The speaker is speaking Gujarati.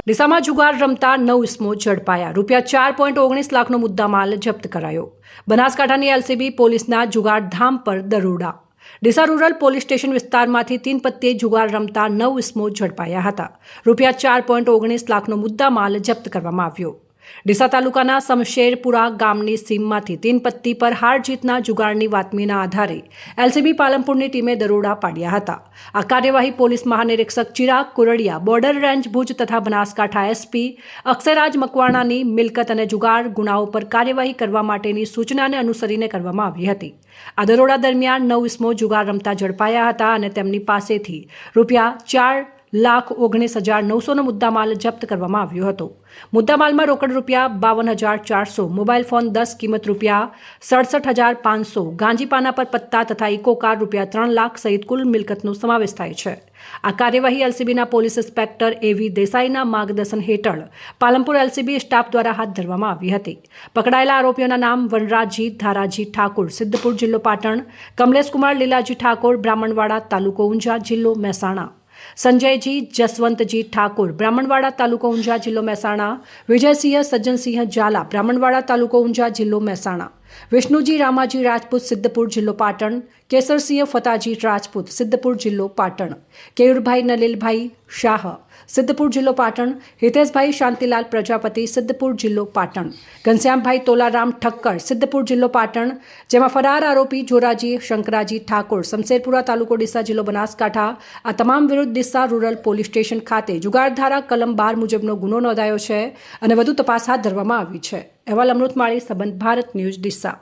ડીસામાં જુગાર રમતા 9 ઇસમો ઝડપાયા. ₹4.19 લાખનો મુદ્દામાલ જપ્ત કરાયો. બનાસકાંઠાની એલસીબી પોલીસના જુગારધામ પર દરોડા. ડીસા રૂરલ પોલીસ સ્ટેશન વિસ્તારમાંથી 3 પત્તે જુગાર રમતા 9 ઇસમો ઝડપાયા હતા. ₹4.19 લાખનો મુદ્દામાલ જપ્ત કરવામાં આવ્યો. ડીસા તાલુકાના સમશેરપુરા ગામની સીમમાંથી 3 પત્તી પર હાર જીતના જુગારની બાતમીના આધારે એલસીબી પાલનપુરની ટીમે દરોડા પાડ્યા હતા. આ કાર્યવાહી પોલીસ મહાનિરીક્ષક ચિરાગ કુરડિયા, બોર્ડર રેન્જ ભુજ તથા બનાસકાંઠા એસપી અક્ષયરાજ મકવાણાની મિલકત અને જુગાર ગુનાઓ પર કાર્યવાહી કરવા માટેની સૂચનાને અનુસરીને કરવામાં આવી હતી. આ દરોડા દરમિયાન 9 ઇસમો જુગાર રમતા ઝડપાયા હતા અને તેમની પાસેથી ₹4,19,900નો મુદ્દામાલ જપ્ત કરવામાં આવ્યો હતો. મુદ્દામાલમાં રોકડ ₹52,400, મોબાઈલ ફોન 10 કિંમત ₹67,500, ગાંજીપાના પર પત્તા તથા ઇકો કાર ₹3 લાખ સહિત કુલ મિલકતનો સમાવેશ થાય છે. આ કાર્યવાહી એલસીબીના પોલીસ ઇન્સ્પેક્ટર એવી દેસાઈના માર્ગદર્શન હેઠળ પાલનપુર એલસીબી સ્ટાફ દ્વારા હાથ ધરવામાં આવી હતી. પકડાયેલા આરોપીઓના નામ વનરાજજી ધારાજી ઠાકોર, સિદ્ધપુર જિલ્લો પાટણ; કમલેશકુમાર લીલાજી ઠાકોર, બ્રાહ્મણવાડા તાલુકો ઊંઝા જિલ્લો મહેસાણા; સંજયજી જસવંતજી ઠાકોર, બ્રાહ્મણવાડા તાલુકો ઊંઝા જિલ્લો મહેસાણા; વિજયસિંહ સજ્જનસિંહ ઝાલા, બ્રાહ્મણવાડા તાલુકો ઊંઝા જિલ્લો મહેસાણા; વિષ્ણુજી રામાજી રાજપૂત, સિદ્ધપુર જિલ્લો પાટણ; કેસરસિંહ ફતાજી રાજપૂત, સિદ્ધપુર જિલ્લો પાટણ; કેયુરભાઈ નલીલભાઈ શાહ, સિદ્ધપુર જિલ્લો પાટણ; હિતેશભાઈ શાંતિલાલ પ્રજાપતિ, સિદ્ધપુર જિલ્લો પાટણ; ઘનશ્યામભાઈ તોલારામ ઠક્કર, સિદ્ધપુર જિલ્લો પાટણ. જેમાં ફરાર આરોપી જોરાજી શંકરાજી ઠાકોર, સમશેરપુરા તાલુકો ડીસા જિલ્લો બનાસકાંઠા. આ તમામ વિરુદ્ધ ડીસા રૂરલ પોલીસ સ્ટેશન ખાતે જુગારધારા કલમ 12 મુજબનો ગુનો નોંધાયો છે અને વધુ તપાસ હાથ ધરવામાં આવી છે. અહેવાલ અમૃત માળી, સંબંધ ભારત ન્યૂઝ, ડીસા.